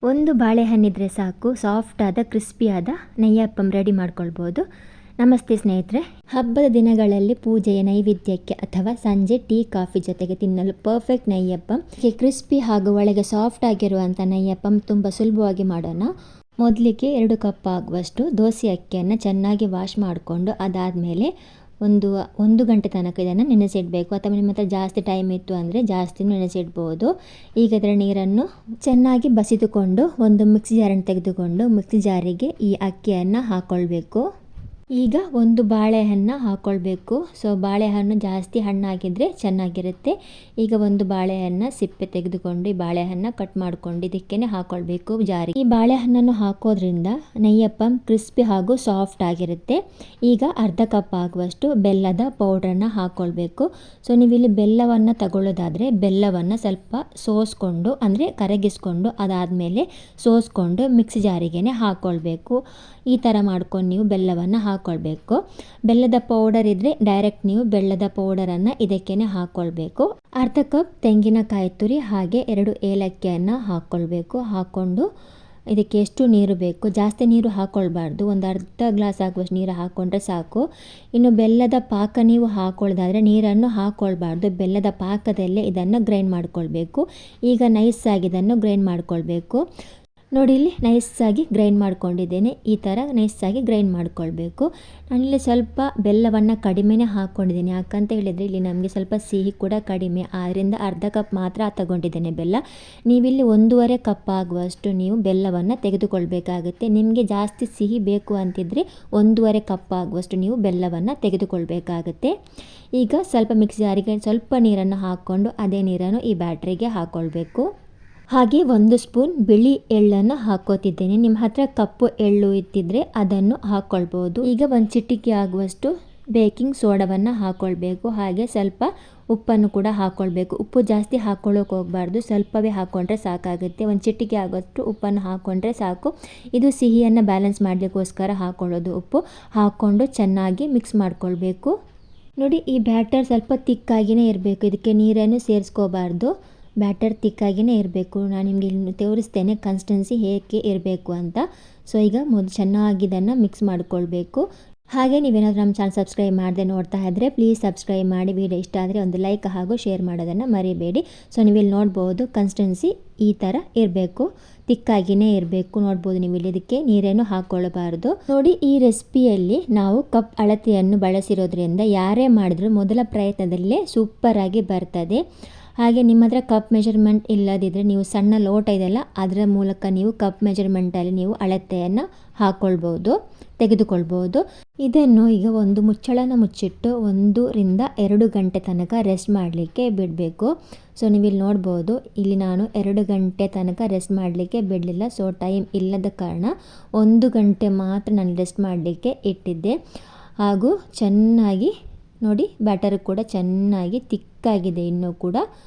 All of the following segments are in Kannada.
ಒಂದು ಬಾಳೆಹಣ್ಣಿದ್ರೆ ಸಾಕು, ಸಾಫ್ಟಾದ ಕ್ರಿಸ್ಪಿಯಾದ ನೆಯ್ಯಪ್ಪಂ ರೆಡಿ ಮಾಡ್ಕೊಳ್ಬೋದು. ನಮಸ್ತೆ ಸ್ನೇಹಿತರೆ. ಹಬ್ಬದ ದಿನಗಳಲ್ಲಿ ಪೂಜೆಯ ನೈವೇದ್ಯಕ್ಕೆ ಅಥವಾ ಸಂಜೆ ಟೀ ಕಾಫಿ ಜೊತೆಗೆ ತಿನ್ನಲು ಪರ್ಫೆಕ್ಟ್ ನೆಯ್ಯಪ್ಪಂ. ಕ್ರಿಸ್ಪಿ ಹಾಗೂ ಒಳಗೆ ಸಾಫ್ಟ್ ಆಗಿರುವಂಥ ನೆಯ್ಯಪ್ಪಂ ತುಂಬ ಸುಲಭವಾಗಿ ಮಾಡೋಣ. ಮೊದಲಿಗೆ 2 ಕಪ್ ಆಗುವಷ್ಟು ದೋಸೆ ಅಕ್ಕಿಯನ್ನು ಚೆನ್ನಾಗಿ ವಾಶ್ ಮಾಡಿಕೊಂಡು ಅದಾದಮೇಲೆ ಒಂದು ಗಂಟೆ ತನಕ ಇದನ್ನು ನೆನೆಸಿಡಬೇಕು. ಅಥವಾ ನಿಮ್ಮ ಹತ್ರ ಜಾಸ್ತಿ ಟೈಮ್ ಇತ್ತು ಅಂದರೆ ಜಾಸ್ತಿ ನೆನೆಸಿಡ್ಬೋದು. ಈಗ ಇದರ ನೀರನ್ನು ಚೆನ್ನಾಗಿ ಬಸಿದುಕೊಂಡು ಒಂದು ಮಿಕ್ಸಿ ಜಾರನ್ನು ತೆಗೆದುಕೊಂಡು ಮಿಕ್ಸಿ ಜಾರಿಗೆ ಈ ಅಕ್ಕಿಯನ್ನು ಹಾಕ್ಕೊಳ್ಬೇಕು. ಈಗ ಒಂದು ಬಾಳೆಹಣ್ಣು ಹಾಕ್ಕೊಳ್ಬೇಕು. ಸೊ ಬಾಳೆಹಣ್ಣು ಜಾಸ್ತಿ ಹಣ್ಣಾಗಿದ್ದರೆ ಚೆನ್ನಾಗಿರುತ್ತೆ. ಈಗ ಒಂದು ಬಾಳೆಹಣ್ಣು ಸಿಪ್ಪೆ ತೆಗೆದುಕೊಂಡು ಈ ಬಾಳೆಹಣ್ಣು ಕಟ್ ಮಾಡ್ಕೊಂಡು ಇದಕ್ಕೇ ಹಾಕ್ಕೊಳ್ಬೇಕು ಜಾರಿಗೆ. ಈ ಬಾಳೆಹಣ್ಣನ್ನು ಹಾಕೋದ್ರಿಂದ ನೆಯ್ಯಪ್ಪಂ ಕ್ರಿಸ್ಪಿ ಹಾಗೂ ಸಾಫ್ಟ್ ಆಗಿರುತ್ತೆ. ಈಗ ಅರ್ಧ ಕಪ್ ಆಗುವಷ್ಟು ಬೆಲ್ಲದ ಪೌಡ್ರನ್ನು ಹಾಕ್ಕೊಳ್ಬೇಕು. ಸೊ ನೀವಿಲ್ಲಿ ಬೆಲ್ಲವನ್ನು ತಗೊಳ್ಳೋದಾದರೆ ಬೆಲ್ಲವನ್ನು ಸ್ವಲ್ಪ ಸೋಸ್ಕೊಂಡು ಅಂದರೆ ಕರಗಿಸ್ಕೊಂಡು ಅದಾದಮೇಲೆ ಸೋಸ್ಕೊಂಡು ಮಿಕ್ಸಿ ಜಾರಿಗೇ ಹಾಕ್ಕೊಳ್ಬೇಕು. ಈ ಥರ ಮಾಡ್ಕೊಂಡು ನೀವು ಬೆಲ್ಲವನ್ನು ಹಾಕ್ಕೊಳ್ಬೇಕು. ಬೆಲ್ಲದ ಪೌಡರ್ ಇದ್ದರೆ ಡೈರೆಕ್ಟ್ ನೀವು ಬೆಲ್ಲದ ಪೌಡರನ್ನು ಇದಕ್ಕೇ ಹಾಕ್ಕೊಳ್ಬೇಕು. ಅರ್ಧ ಕಪ್ ತೆಂಗಿನಕಾಯಿ ತುರಿ ಹಾಗೆ 2 ಏಲಕ್ಕಿಯನ್ನು ಹಾಕ್ಕೊಳ್ಬೇಕು. ಹಾಕ್ಕೊಂಡು ಇದಕ್ಕೆ ಎಷ್ಟು ನೀರು ಬೇಕು, ಜಾಸ್ತಿ ನೀರು ಹಾಕ್ಕೊಳ್ಬಾರ್ದು, ಒಂದು ಅರ್ಧ ಗ್ಲಾಸ್ ಆಗುವಷ್ಟು ನೀರು ಹಾಕ್ಕೊಂಡ್ರೆ ಸಾಕು. ಇನ್ನು ಬೆಲ್ಲದ ಪಾಕ ನೀವು ಹಾಕ್ಕೊಳ್ಳೋದಾದರೆ ನೀರನ್ನು ಹಾಕ್ಕೊಳ್ಬಾರ್ದು, ಬೆಲ್ಲದ ಪಾಕದಲ್ಲೇ ಇದನ್ನು ಗ್ರೈಂಡ್ ಮಾಡ್ಕೊಳ್ಬೇಕು. ಈಗ ನೈಸಾಗಿ ಇದನ್ನು ಗ್ರೈಂಡ್ ಮಾಡ್ಕೊಳ್ಬೇಕು. ನೋಡಿ ಇಲ್ಲಿ ನೈಸಾಗಿ ಗ್ರೈಂಡ್ ಮಾಡ್ಕೊಂಡಿದ್ದೇನೆ. ಈ ಥರ ನೈಸಾಗಿ ಗ್ರೈಂಡ್ ಮಾಡ್ಕೊಳ್ಬೇಕು. ನಾನಿಲ್ಲಿ ಸ್ವಲ್ಪ ಬೆಲ್ಲವನ್ನು ಕಡಿಮೆನೇ ಹಾಕ್ಕೊಂಡಿದ್ದೀನಿ. ಯಾಕಂತ ಹೇಳಿದರೆ ಇಲ್ಲಿ ನಮಗೆ ಸ್ವಲ್ಪ ಸಿಹಿ ಕೂಡ ಕಡಿಮೆ, ಆದ್ದರಿಂದ ಅರ್ಧ ಕಪ್ ಮಾತ್ರ ತಗೊಂಡಿದ್ದೇನೆ ಬೆಲ್ಲ. ನೀವಿಲ್ಲಿ 1.5 ಕಪ್ ಆಗುವಷ್ಟು ನೀವು ಬೆಲ್ಲವನ್ನು ತೆಗೆದುಕೊಳ್ಬೇಕಾಗುತ್ತೆ. ನಿಮಗೆ ಜಾಸ್ತಿ ಸಿಹಿ ಬೇಕು ಅಂತಿದ್ದರೆ 1.5 ಕಪ್ ಆಗುವಷ್ಟು ನೀವು ಬೆಲ್ಲವನ್ನು ತೆಗೆದುಕೊಳ್ಬೇಕಾಗುತ್ತೆ. ಈಗ ಸ್ವಲ್ಪ ಮಿಕ್ಸಿ ಜಾರಿಗೆ ಸ್ವಲ್ಪ ನೀರನ್ನು ಹಾಕ್ಕೊಂಡು ಅದೇ ನೀರನ್ನು ಈ ಬ್ಯಾಟ್ರಿಗೆ ಹಾಕ್ಕೊಳ್ಬೇಕು. ಹಾಗೆ 1 ಸ್ಪೂನ್ ಬಿಳಿ ಎಳ್ಳನ್ನು ಹಾಕೋತಿದ್ದೇನೆ. ನಿಮ್ಮ ಹತ್ರ ಕಪ್ಪು ಎಳ್ಳು ಇತ್ತಿದ್ರೆ ಅದನ್ನು ಹಾಕ್ಕೊಳ್ಬೋದು. ಈಗ 1 ಚಿಟಿಕೆ ಆಗುವಷ್ಟು ಬೇಕಿಂಗ್ ಸೋಡಾವನ್ನು ಹಾಕ್ಕೊಳ್ಬೇಕು. ಹಾಗೆ ಸ್ವಲ್ಪ ಉಪ್ಪನ್ನು ಕೂಡ ಹಾಕ್ಕೊಳ್ಬೇಕು. ಉಪ್ಪು ಜಾಸ್ತಿ ಹಾಕ್ಕೊಳ್ಳೋಕೆ ಹೋಗಬಾರ್ದು, ಸ್ವಲ್ಪವೇ ಹಾಕ್ಕೊಂಡ್ರೆ ಸಾಕಾಗುತ್ತೆ. 1 ಚಿಟಿಕೆ ಆಗೋಷ್ಟು ಉಪ್ಪನ್ನು ಹಾಕ್ಕೊಂಡ್ರೆ ಸಾಕು. ಇದು ಸಿಹಿಯನ್ನು ಬ್ಯಾಲೆನ್ಸ್ ಮಾಡಲಿಕ್ಕೋಸ್ಕರ ಹಾಕ್ಕೊಳ್ಳೋದು. ಉಪ್ಪು ಹಾಕ್ಕೊಂಡು ಚೆನ್ನಾಗಿ ಮಿಕ್ಸ್ ಮಾಡ್ಕೊಳ್ಬೇಕು. ನೋಡಿ ಈ ಬ್ಯಾಟರ್ ಸ್ವಲ್ಪ ತಿಕ್ಕಾಗಿಯೇ ಇರಬೇಕು, ಇದಕ್ಕೆ ನೀರನ್ನು ಸೇರಿಸ್ಕೋಬಾರ್ದು. ಬ್ಯಾಟರ್ ತಿಕ್ಕಾಗಿಯೇ ಇರಬೇಕು. ನಾನು ನಿಮಗೆ ಇಲ್ಲಿ ತೋರಿಸ್ತೇನೆ ಕನ್ಸಿಸ್ಟೆನ್ಸಿ ಹೇಗೆ ಇರಬೇಕು ಅಂತ. ಸೊ ಈಗ ಚೆನ್ನಾಗಿ ಇದನ್ನು ಮಿಕ್ಸ್ ಮಾಡ್ಕೊಳ್ಬೇಕು. ಹಾಗೆ ನೀವೇನಾದರೂ ನಮ್ಮ ಚಾನಲ್ ಸಬ್ಸ್ಕ್ರೈಬ್ ಮಾಡದೆ ನೋಡ್ತಾ ಇದ್ದರೆ ಪ್ಲೀಸ್ ಸಬ್ಸ್ಕ್ರೈಬ್ ಮಾಡಿ. ವಿಡಿಯೋ ಇಷ್ಟ ಆದರೆ ಒಂದು ಲೈಕ್ ಹಾಗೂ ಶೇರ್ ಮಾಡೋದನ್ನು ಮರಿಬೇಡಿ. ಸೊ ನೀವಿಲ್ಲಿ ನೋಡ್ಬೋದು ಕನ್ಸಿಸ್ಟೆನ್ಸಿ ಈ ಥರ ಇರಬೇಕು, ತಿಕ್ಕಾಗಿಯೇ ಇರಬೇಕು. ನೋಡ್ಬೋದು ನೀವು ಇಲ್ಲಿ ಇದಕ್ಕೆ ನೀರೇನು ಹಾಕ್ಕೊಳ್ಳಬಾರ್ದು. ನೋಡಿ ಈ ರೆಸಿಪಿಯಲ್ಲಿ ನಾವು ಕಪ್ ಅಳತೆಯನ್ನು ಬಳಸಿರೋದ್ರಿಂದ ಯಾರೇ ಮಾಡಿದ್ರು ಮೊದಲ ಪ್ರಯತ್ನದಲ್ಲೇ ಸೂಪರಾಗಿ ಬರ್ತದೆ. ಹಾಗೆ ನಿಮ್ಮ ಹತ್ರ ಕಪ್ ಮೆಜರ್ಮೆಂಟ್ ಇಲ್ಲದಿದ್ದರೆ ನೀವು ಸಣ್ಣ ಲೋಟ ಇದೆಯಲ್ಲ ಅದರ ಮೂಲಕ ನೀವು ಕಪ್ ಮೆಜರ್ಮೆಂಟಲ್ಲಿ ನೀವು ಅಳತೆಯನ್ನು ತೆಗೆದುಕೊಳ್ಬೋದು. ಇದನ್ನು ಈಗ ಒಂದು ಮುಚ್ಚಳನ ಮುಚ್ಚಿಟ್ಟು 1 ರಿಂದ 2 ಗಂಟೆ ತನಕ ರೆಸ್ಟ್ ಮಾಡಲಿಕ್ಕೆ ಬಿಡಬೇಕು. ಸೊ ನೀವಿಲ್ಲಿ ನೋಡ್ಬೋದು ಇಲ್ಲಿ ನಾನು 2 ಗಂಟೆ ತನಕ ರೆಸ್ಟ್ ಮಾಡಲಿಕ್ಕೆ ಬಿಡಲಿಲ್ಲ. ಸೊ ಟೈಮ್ ಇಲ್ಲದ ಕಾರಣ 1 ಗಂಟೆ ಮಾತ್ರ ನಾನು ರೆಸ್ಟ್ ಮಾಡಲಿಕ್ಕೆ ಇಟ್ಟಿದ್ದೆ. ಹಾಗೂ ಚೆನ್ನಾಗಿ ನೋಡಿ ಬ್ಯಾಟರ್ ಕೂಡ ಚೆನ್ನಾಗಿ ತಿಕ್ಕಾಗಿದೆ ಇನ್ನೂ ಕೂಡ.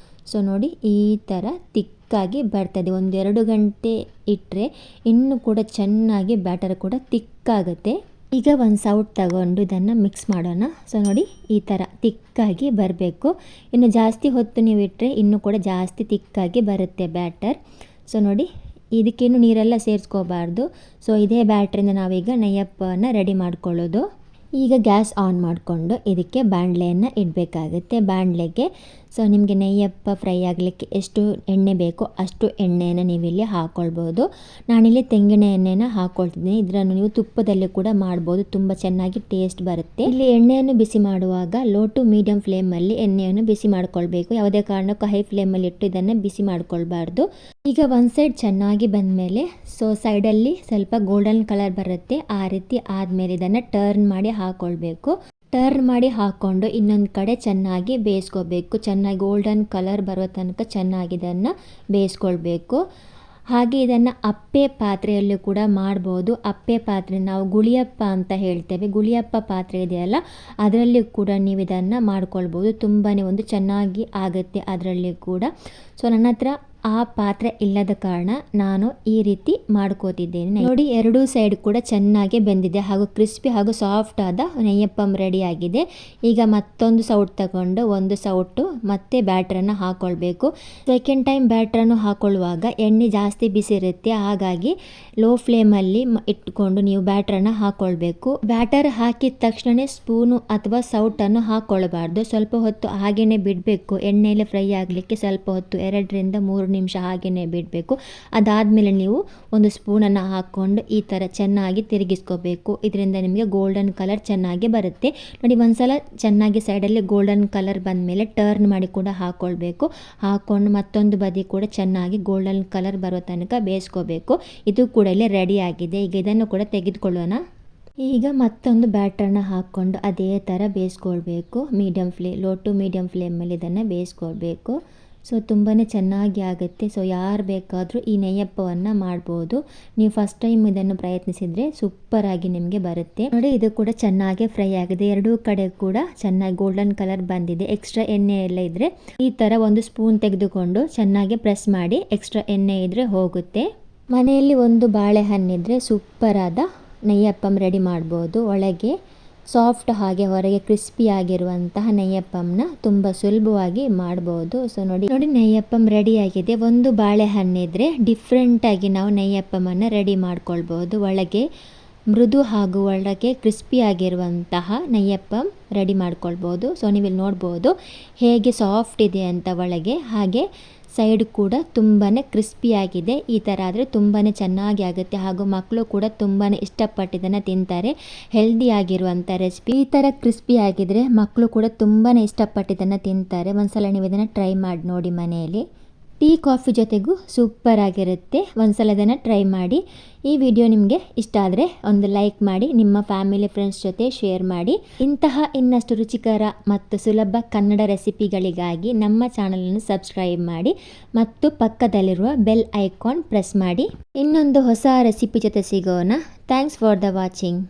ಸೊ ನೋಡಿ ಈ ಥರ ತಿಕ್ಕಾಗಿ ಬರ್ತದೆ. 1-2 ಗಂಟೆ ಇಟ್ಟರೆ ಇನ್ನೂ ಕೂಡ ಚೆನ್ನಾಗಿ ಬ್ಯಾಟರ್ ಕೂಡ ತಿಕ್ಕಾಗುತ್ತೆ. ಈಗ ಒಂದು ಸೌಟ್ ತಗೊಂಡು ಇದನ್ನು ಮಿಕ್ಸ್ ಮಾಡೋಣ. ಸೊ ನೋಡಿ ಈ ಥರ ತಿಕ್ಕಾಗಿ ಬರಬೇಕು. ಇನ್ನು ಜಾಸ್ತಿ ಹೊತ್ತು ನೀವು ಇಟ್ಟರೆ ಇನ್ನೂ ಕೂಡ ಜಾಸ್ತಿ ತಿಕ್ಕಾಗಿ ಬರುತ್ತೆ ಬ್ಯಾಟರ್. ಸೊ ನೋಡಿ ಇದಕ್ಕೇನು ನೀರೆಲ್ಲ ಸೇರಿಸ್ಕೋಬಾರ್ದು. ಸೊ ಇದೇ ಬ್ಯಾಟ್ರಿಂದ ನಾವೀಗ ನೆಯ್ಯಪ್ಪನ ರೆಡಿ ಮಾಡ್ಕೊಳ್ಳೋದು. ಈಗ ಗ್ಯಾಸ್ ಆನ್ ಮಾಡಿಕೊಂಡು ಇದಕ್ಕೆ ಬಾಣಲೆಯನ್ನು ಇಡಬೇಕಾಗುತ್ತೆ. ಬಾಣಲೆಗೆ ಸೊ ನಿಮಗೆ ನೆಯ್ಯಪ್ಪ ಫ್ರೈ ಆಗಲಿಕ್ಕೆ ಎಷ್ಟು ಎಣ್ಣೆ ಬೇಕೋ ಅಷ್ಟು ಎಣ್ಣೆಯನ್ನು ನೀವಿಲ್ಲಿ ಹಾಕ್ಕೊಳ್ಬೋದು. ನಾನಿಲ್ಲಿ ತೆಂಗಿನ ಎಣ್ಣೆನ ಹಾಕ್ಕೊಳ್ತಿದ್ದೀನಿ. ಇದನ್ನು ನೀವು ತುಪ್ಪದಲ್ಲಿ ಕೂಡ ಮಾಡ್ಬೋದು, ತುಂಬ ಚೆನ್ನಾಗಿ ಟೇಸ್ಟ್ ಬರುತ್ತೆ. ಇಲ್ಲಿ ಎಣ್ಣೆಯನ್ನು ಬಿಸಿ ಮಾಡುವಾಗ ಲೋ ಟು ಮೀಡಿಯಂ ಫ್ಲೇಮಲ್ಲಿ ಎಣ್ಣೆಯನ್ನು ಬಿಸಿ ಮಾಡ್ಕೊಳ್ಬೇಕು. ಯಾವುದೇ ಕಾರಣಕ್ಕೂ ಹೈ ಫ್ಲೇಮಲ್ಲಿ ಇಟ್ಟು ಇದನ್ನು ಬಿಸಿ ಮಾಡ್ಕೊಳ್ಬಾರ್ದು. ಈಗ ಒಂದು ಸೈಡ್ ಚೆನ್ನಾಗಿ ಬಂದಮೇಲೆ ಸೊ ಸೈಡಲ್ಲಿ ಸ್ವಲ್ಪ ಗೋಲ್ಡನ್ ಕಲರ್ ಬರುತ್ತೆ. ಆ ರೀತಿ ಆದಮೇಲೆ ಇದನ್ನು ಟರ್ನ್ ಮಾಡಿ ಹಾಕ್ಕೊಳ್ಬೇಕು. ಟರ್ನ್ ಮಾಡಿ ಹಾಕ್ಕೊಂಡು ಇನ್ನೊಂದು ಕಡೆ ಚೆನ್ನಾಗಿ ಬೇಯಿಸ್ಕೋಬೇಕು. ಚೆನ್ನಾಗಿ ಗೋಲ್ಡನ್ ಕಲರ್ ಬರೋ ತನಕ ಚೆನ್ನಾಗಿ ಇದನ್ನು ಬೇಯಿಸ್ಕೊಳ್ಬೇಕು. ಹಾಗೆ ಇದನ್ನು ಅಪ್ಪೆ ಪಾತ್ರೆಯಲ್ಲೂ ಕೂಡ ಮಾಡ್ಬೋದು. ಅಪ್ಪೆ ಪಾತ್ರೆ ನಾವು ಗುಳಿಯಪ್ಪ ಅಂತ ಹೇಳ್ತೇವೆ. ಗುಳಿಯಪ್ಪ ಪಾತ್ರೆ ಇದೆಯಲ್ಲ ಅದರಲ್ಲಿ ಕೂಡ ನೀವು ಇದನ್ನು ಮಾಡ್ಕೊಳ್ಬೋದು. ತುಂಬಾ ಚೆನ್ನಾಗಿ ಆಗುತ್ತೆ ಅದರಲ್ಲಿ ಕೂಡ. ಸೊ ನನ್ನ ಹತ್ರ ಆ ಪಾತ್ರೆ ಇಲ್ಲದ ಕಾರಣ ನಾನು ಈ ರೀತಿ ಮಾಡ್ಕೋತಿದ್ದೇನೆ. ನೋಡಿ, ಎರಡೂ ಸೈಡ್ ಕೂಡ ಚೆನ್ನಾಗಿ ಬೆಂದಿದೆ ಹಾಗೂ ಕ್ರಿಸ್ಪಿ ಹಾಗೂ ಸಾಫ್ಟ್ ಆದ ನೆಯ್ಯಪ್ಪಂ ರೆಡಿ ಆಗಿದೆ. ಈಗ ಮತ್ತೊಂದು ಸೌಟ್ ತಗೊಂಡು ಒಂದು ಸೌಟು ಮತ್ತೆ ಬ್ಯಾಟ್ರನ್ನು ಹಾಕೊಳ್ಬೇಕು. ಸೆಕೆಂಡ್ ಟೈಮ್ ಬ್ಯಾಟ್ರನ್ನು ಹಾಕೊಳ್ಳುವಾಗ ಎಣ್ಣೆ ಜಾಸ್ತಿ ಬಿಸಿ ಇರುತ್ತೆ, ಹಾಗಾಗಿ ಲೋ ಫ್ಲೇಮಲ್ಲಿ ಇಟ್ಕೊಂಡು ನೀವು ಬ್ಯಾಟ್ರನ್ನು ಹಾಕೊಳ್ಬೇಕು. ಬ್ಯಾಟರ್ ಹಾಕಿದ ತಕ್ಷಣ ಸ್ಪೂನು ಅಥವಾ ಸೌಟನ್ನು ಹಾಕೊಳ್ಳಬಾರ್ದು. ಸ್ವಲ್ಪ ಹೊತ್ತು ಹಾಗೇನೆ ಬಿಡಬೇಕು. ಎಣ್ಣೆಯಲ್ಲಿ ಫ್ರೈ ಆಗಲಿಕ್ಕೆ ಸ್ವಲ್ಪ ಹೊತ್ತು 2-3 ನಿಮಿಷ ಹಾಗೇನೆ ಬಿಡಬೇಕು. ಅದಾದಮೇಲೆ ನೀವು ಒಂದು ಸ್ಪೂನನ್ನು ಹಾಕ್ಕೊಂಡು ಈ ಥರ ಚೆನ್ನಾಗಿ ತಿರುಗಿಸ್ಕೋಬೇಕು. ಇದರಿಂದ ನಿಮಗೆ ಗೋಲ್ಡನ್ ಕಲರ್ ಚೆನ್ನಾಗಿ ಬರುತ್ತೆ. ನೋಡಿ, ಒಂದ್ಸಲ ಚೆನ್ನಾಗಿ ಸೈಡಲ್ಲಿ ಗೋಲ್ಡನ್ ಕಲರ್ ಬಂದಮೇಲೆ ಟರ್ನ್ ಮಾಡಿ ಕೂಡ ಹಾಕ್ಕೊಳ್ಬೇಕು. ಹಾಕ್ಕೊಂಡು ಮತ್ತೊಂದು ಬದಿ ಕೂಡ ಚೆನ್ನಾಗಿ ಗೋಲ್ಡನ್ ಕಲರ್ ಬರೋ ತನಕ ಬೇಯಿಸ್ಕೋಬೇಕು. ಇದು ಕೂಡ ಇಲ್ಲಿ ರೆಡಿ ಆಗಿದೆ. ಈಗ ಇದನ್ನು ಕೂಡ ತೆಗೆದುಕೊಳ್ಳೋಣ. ಈಗ ಮತ್ತೊಂದು ಬ್ಯಾಟರ್ನ ಹಾಕ್ಕೊಂಡು ಅದೇ ಥರ ಬೇಯಿಸ್ಕೊಳ್ಬೇಕು. ಲೋ ಟು ಮೀಡಿಯಮ್ ಫ್ಲೇಮಲ್ಲಿ ಇದನ್ನು ಬೇಯಿಸ್ಕೊಳ್ಬೇಕು. ಸೊ ತುಂಬಾ ಚೆನ್ನಾಗಿ ಆಗುತ್ತೆ. ಸೊ ಯಾರು ಬೇಕಾದರೂ ಈ ನೆಯ್ಯಪ್ಪವನ್ನು ಮಾಡ್ಬೋದು. ನೀವು ಫಸ್ಟ್ ಟೈಮ್ ಇದನ್ನು ಪ್ರಯತ್ನಿಸಿದರೆ ಸೂಪರಾಗಿ ನಿಮಗೆ ಬರುತ್ತೆ. ನೋಡಿ, ಇದು ಕೂಡ ಚೆನ್ನಾಗಿ ಫ್ರೈ ಆಗಿದೆ. ಎರಡೂ ಕಡೆ ಕೂಡ ಚೆನ್ನಾಗಿ ಗೋಲ್ಡನ್ ಕಲರ್ ಬಂದಿದೆ. ಎಕ್ಸ್ಟ್ರಾ ಎಣ್ಣೆ ಎಲ್ಲ ಇದ್ದರೆ ಈ ಥರ ಒಂದು ಸ್ಪೂನ್ ತೆಗೆದುಕೊಂಡು ಚೆನ್ನಾಗಿ ಪ್ರೆಸ್ ಮಾಡಿ, ಎಕ್ಸ್ಟ್ರಾ ಎಣ್ಣೆ ಇದ್ದರೆ ಹೋಗುತ್ತೆ. ಮನೆಯಲ್ಲಿ ಒಂದು ಬಾಳೆಹಣ್ಣಿದ್ರೆ ಸೂಪರಾದ ನೆಯ್ಯಪ್ಪಂ ರೆಡಿ ಮಾಡ್ಬೋದು. ಒಳಗೆ ಸಾಫ್ಟ್ ಹಾಗೆ ಹೊರಗೆ ಕ್ರಿಸ್ಪಿ ಆಗಿರುವಂತಹ ನೆಯ್ಯಪ್ಪಂನ ತುಂಬ ಸುಲಭವಾಗಿ ಮಾಡ್ಬೋದು. ಸೊ ನೋಡಿ, ನೆಯ್ಯಪ್ಪಂ ರೆಡಿ ಆಗಿದೆ. ಒಂದು ಬಾಳೆಹಣ್ಣಿದ್ರೆ ಡಿಫ್ರೆಂಟಾಗಿ ನಾವು ನೆಯ್ಯಪ್ಪಮನ್ನು ರೆಡಿ ಮಾಡ್ಕೊಳ್ಬೋದು. ಒಳಗೆ ಮೃದು ಹಾಗೂ ಒಳಗೆ ಕ್ರಿಸ್ಪಿ ಆಗಿರುವಂತಹ ನೆಯ್ಯಪ್ಪಂ ರೆಡಿ ಮಾಡ್ಕೊಳ್ಬೋದು. ಸೊ ನೀವಿಲ್ಲಿ ನೋಡ್ಬೋದು ಹೇಗೆ ಸಾಫ್ಟ್ ಇದೆ ಅಂತ ಒಳಗೆ, ಹಾಗೆ ಸೈಡ್ ಕೂಡ ತುಂಬಾ ಕ್ರಿಸ್ಪಿಯಾಗಿದೆ. ಈ ಥರ ಆದರೆ ತುಂಬಾ ಚೆನ್ನಾಗಿ ಆಗುತ್ತೆ ಹಾಗೂ ಮಕ್ಕಳು ಕೂಡ ತುಂಬಾ ಇಷ್ಟಪಟ್ಟು ಇದನ್ನು ತಿಂತಾರೆ. ಹೆಲ್ದಿ ಆಗಿರುವಂಥ ರೆಸಿಪಿ. ಈ ಥರ ಕ್ರಿಸ್ಪಿ ಆಗಿದ್ರೆ ಮಕ್ಕಳು ಕೂಡ ತುಂಬಾ ಇಷ್ಟಪಟ್ಟು ಇದನ್ನು ತಿಂತಾರೆ. ಒಂದ್ಸಲ ನೀವು ಇದನ್ನು ಟ್ರೈ ಮಾಡಿ ನೋಡಿ ಮನೆಯಲ್ಲಿ. ಟೀ ಕಾಫಿ ಜೊತೆಗೂ ಸೂಪರ್ ಆಗಿರುತ್ತೆ. ಒಂದ್ಸಲ ಇದನ್ನು ಟ್ರೈ ಮಾಡಿ. ಈ ವಿಡಿಯೋ ನಿಮಗೆ ಇಷ್ಟ ಆದರೆ ಒಂದು ಲೈಕ್ ಮಾಡಿ, ನಿಮ್ಮ ಫ್ಯಾಮಿಲಿ ಫ್ರೆಂಡ್ಸ್ ಜೊತೆ ಶೇರ್ ಮಾಡಿ. ಇಂತಹ ಇನ್ನಷ್ಟು ರುಚಿಕರ ಮತ್ತು ಸುಲಭ ಕನ್ನಡ ರೆಸಿಪಿಗಳಿಗಾಗಿ ನಮ್ಮ ಚಾನಲನ್ನು ಸಬ್ಸ್ಕ್ರೈಬ್ ಮಾಡಿ ಮತ್ತು ಪಕ್ಕದಲ್ಲಿರುವ ಬೆಲ್ ಐಕಾನ್ ಪ್ರೆಸ್ ಮಾಡಿ. ಇನ್ನೊಂದು ಹೊಸ ರೆಸಿಪಿ ಜೊತೆ ಸಿಗೋಣ. Thanks for the watching.